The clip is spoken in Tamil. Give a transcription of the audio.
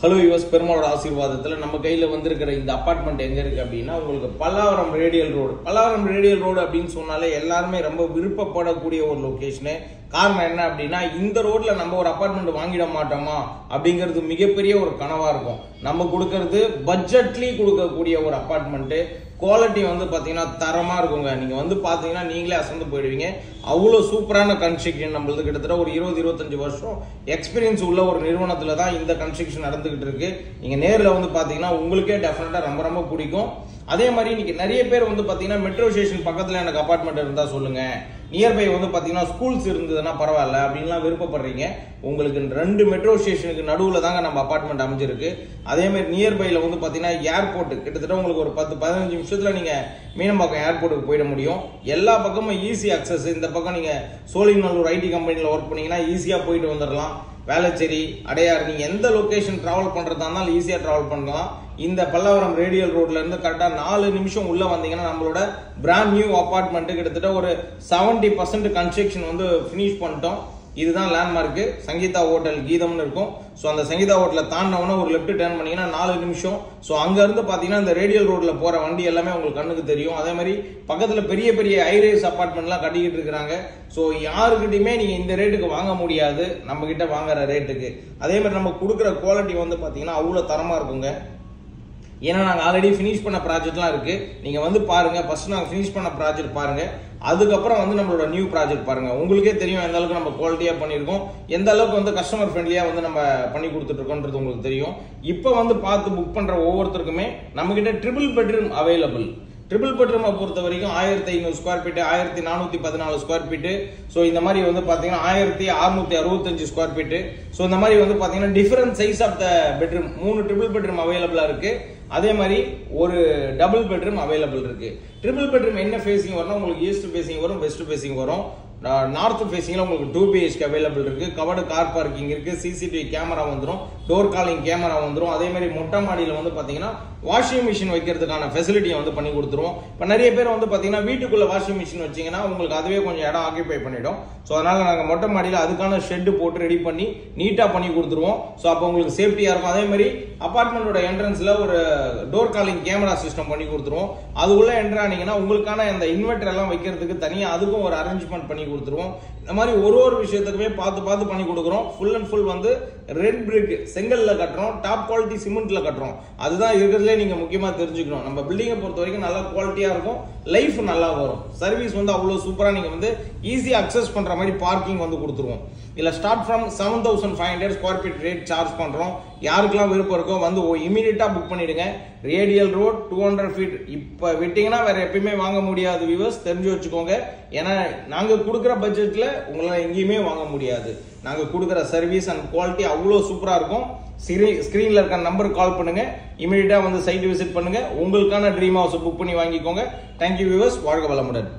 ஹலோ யுவஸ், பெருமாளோட ஆசீர்வாதத்தில் நம்ம கையில் வந்திருக்கிற இந்த அப்பார்ட்மெண்ட் எங்கே இருக்குது அப்படின்னா உங்களுக்கு Pallavaram radial road. Pallavaram radial road அப்படின்னு சொன்னாலே எல்லாருமே ரொம்ப விருப்பப்படக்கூடிய ஒரு லொக்கேஷனு. காரணம் என்ன அப்படின்னா இந்த ரோட்ல நம்ம ஒரு அப்பார்ட்மெண்ட் வாங்கிட மாட்டோமா அப்படிங்கிறது மிகப்பெரிய ஒரு கனவா இருக்கும். நம்ம கொடுக்கறது பட்ஜெட்லி கொடுக்கக்கூடிய ஒரு அப்பார்ட்மெண்ட். குவாலிட்டி வந்து பாத்தீங்கன்னா தரமா இருக்குங்க. நீங்க வந்து பாத்தீங்கன்னா நீங்களே அசந்து போயிடுவீங்க. அவ்வளவு சூப்பரான கன்ஸ்ட்ரக்ஷன். நம்மளது கிட்டத்தட்ட ஒரு 20-25 வருஷம் எக்ஸ்பீரியன்ஸ் உள்ள ஒரு நிறுவனத்துல தான் இந்த கன்ஸ்ட்ரக்ஷன் நடந்துகிட்டு இருக்கு. நீங்க நேர்ல வந்து பாத்தீங்கன்னா உங்களுக்கே டெஃபினட்டா ரொம்ப ரொம்ப பிடிக்கும். அதே மாதிரி இன்னைக்கு நிறைய பேர் வந்து பாத்தீங்கன்னா மெட்ரோ ஸ்டேஷன் பக்கத்துல எனக்கு அபார்ட்மெண்ட் இருந்தா சொல்லுங்க, நியர்பை வந்து பாத்தீங்கன்னா ஸ்கூல்ஸ் இருந்ததுன்னா பரவாயில்ல அப்படின்லாம் விருப்பப்படுறீங்க. உங்களுக்கு 2 மெட்ரோ ஸ்டேஷனுக்கு நடுவுல தாங்க நம்ம அபார்ட்மெண்ட் அமைஞ்சிருக்கு. அதே மாதிரி நியர்பைல வந்து பாத்தீங்கன்னா ஏர்போர்ட் கிட்டத்தட்ட உங்களுக்கு ஒரு 10-15 நிமிஷத்துல நீங்க மீனம்பாக்கம் ஏர்போர்ட்டுக்கு போயிட முடியும். எல்லா பக்கமும் ஈஸி அக்சஸ். இந்த பக்கம் நீங்க சோழிங்கநல்லூர் ஐடி கம்பெனில ஒர்க் பண்ணீங்கன்னா ஈஸியா போயிட்டு வந்துடலாம். வேளச்சேரி, அடையார், நீங்க எந்த லொகேஷன் டிராவல் பண்றதா இருந்தாலும் ஈஸியா டிராவல் பண்ணலாம். இந்த பல்லாவரம் ரேடியல் ரோட்ல இருந்து கரெக்டா 4 நிமிஷம் உள்ள வந்தீங்கன்னா நம்மளோட பிராண்ட் நியூ அபார்ட்மெண்ட் கிட்டத்தட்ட ஒரு 70% கன்ஸ்ட்ரக்ஷன் வந்து பினிஷ் பண்ணிட்டோம். இதுதான் லேண்ட்மார்க். சங்கீதா ஹோட்டல் கீதம்னு இருக்கும். ஸோ அந்த சங்கீதா ஹோட்டலை தாண்டினவொன்னே ஒரு லெஃப்ட் டர்ன் பண்ணீங்கன்னா 4 நிமிஷம். ஸோ அங்க இருந்து பாத்தீங்கன்னா இந்த ரேடியல் ரோட்ல போற வண்டி எல்லாமே உங்களுக்கு கண்ணுக்கு தெரியும். அதே மாதிரி பக்கத்துல பெரிய பெரிய ஹைரேஸ் அபார்ட்மெண்ட்லாம் கட்டிக்கிட்டு இருக்கிறாங்க. ஸோ யாருக்கிட்டையுமே நீங்க இந்த ரேட்டுக்கு வாங்க முடியாது நம்ம கிட்ட வாங்குற ரேட்டுக்கு. அதே மாதிரி நம்ம கொடுக்குற குவாலிட்டி வந்து பாத்தீங்கன்னா அவ்வளவு தரமா இருக்குங்க. ஏன்னா நாங்கள் ஆல்ரெடி ஃபினிஷ் பண்ண ப்ராஜெக்ட்லாம் இருக்கு. நீங்க வந்து பாருங்க. ஃபர்ஸ்ட் நாங்கள் ஃபினிஷ் பண்ண ப்ராஜெக்ட் பாருங்க, அதுக்கப்புறம் வந்து நம்மளோட நியூ ப்ராஜெக்ட் பாருங்க. உங்களுக்கே தெரியும் எந்த அளவுக்கு நம்ம குவாலிட்டியா பண்ணியிருக்கோம், எந்த அளவுக்கு வந்து கஸ்டமர் ஃப்ரெண்ட்லியா வந்து நம்ம பண்ணி கொடுத்துட்டு இருக்கோன்றது உங்களுக்கு தெரியும். இப்போ வந்து பார்த்து புக் பண்ற ஒவ்வொருத்தருக்குமே நம்ம கிட்ட ட்ரிபிள் பெட்ரூம் அவைலபிள். ட்ரிபிள் பெட்ரூமை பொறுத்த வரைக்கும் 1500 square feet, 1414 square feet. So இந்த மாதிரி வந்து பாத்தீங்கன்னா 1665 ஸ்கொயர் ஃபீட். ஸோ இந்த மாதிரி வந்து பாத்தீங்கன்னா different size of the bedroom 3 triple bedroom அவைலபிளா இருக்கு. அதே மாதிரி ஒரு டபுள் பெட்ரூம் அவைலபிள் இருக்கு. ட்ரிபிள் பெட்ரூம் என்ன ஃபேசிங் வரும்? உங்களுக்கு ஈஸ்ட் ஃபேசிங் வரும், வெஸ்ட் ஃபேசிங் வரும். நார்த் ஃபேசிங்ல உங்களுக்கு 2 BHK அவைலபிள் இருக்கு. கவர்டு கார் பார்க்கிங் இருக்கு. சிசிடிவி கேமரா வந்துடும், டோர் காலிங் கேமரா வந்துடும். அதே மாதிரி மொட்டை மாடியில் வந்து பாத்தீங்கன்னா வாஷிங் மிஷின் வைக்கிறதுக்கான ஃபெசிலிட்டியை வந்து பண்ணி கொடுத்துருவோம். இப்போ நிறைய பேர் வந்து பாத்தீங்கன்னா வீட்டுக்குள்ள வாஷிங் மிஷின் வச்சீங்கன்னா உங்களுக்கு அதுவே கொஞ்சம் இடம் ஆக்கியபை பண்ணிடும். ஸோ அதனால நாங்கள் மொட்டை மாடியில் அதுக்கான ஷெட் போட்டு ரெடி பண்ணி நீட்டா பண்ணி கொடுத்துருவோம். ஸோ அப்போ உங்களுக்கு சேஃப்டியா இருக்கும். அதே மாதிரி அபார்ட்மெண்டோட என்ட்ரன்ஸ்ல ஒரு டோர் காலிங் கேமரா சிஸ்டம் பண்ணி கொடுத்துருவோம். அது உள்ள என்ட்ரு ஆனீங்கன்னா உங்களுக்கான அந்த இன்வெர்டர் எல்லாம் வைக்கிறதுக்கு தனியாக அதுக்கும் ஒரு அரேஞ்ச்மெண்ட் பண்ணி கொடுத்துருவோம். இந்த மாதிரி ஒரு விஷயத்துக்குமே பார்த்து பண்ணி கொடுக்குறோம். ஃபுல் அண்ட் ஃபுல் வந்து ரெட் பிரிக் செங்கல்ல கட்டுறோம், டாப் குவாலிட்டி சிமெண்ட்ல கட்டுறோம். அதுதான் இருக்கிறதுலே நீங்க முக்கியமா தெரிஞ்சுக்கணும். நம்ம பில்டிங்கை பொறுத்த வரைக்கும் நல்லா குவாலிட்டியா இருக்கும், லைஃப் நல்லா வரும். சர்வீஸ் வந்து அவ்வளவு சூப்பரா நீங்க வந்து ஈஸியா அக்சஸ் பண்ற மாதிரி பார்க்கிங் வந்து கொடுத்துருவோம். இல்ல start from 7500 square feet rate charge பண்றோம். யாருக்கெல்லாம் விருப்பம் இருக்கோ வந்து இமீடியட்டா புக் பண்ணிடுங்க. Radial road 200 feet. இப்ப விட்டீங்கன்னா வேற எப்பயுமே வாங்க முடியாது வியூவர்ஸ், தெரிஞ்சு வச்சுக்கோங்க. ஏன்னா நாங்க கொடுக்குற பட்ஜெட்ல உங்களால எங்கேயுமே வாங்க முடியாது. நாங்க கொடுக்குற சர்வீஸ் அண்ட் குவாலிட்டி அவ்வளவு சூப்பரா இருக்கும். ஸ்கிரீன்ல இருக்க நம்பருக்கு கால் பண்ணுங்க, இமீடியட்டா வந்து சைட் விசிட் பண்ணுங்க. உங்களுக்கான ட்ரீம் ஹவுஸ் புக் பண்ணி வாங்கிக்கோங்க. தேங்க்யூ வியூவர்ஸ், வாழ்க வளமுடன்.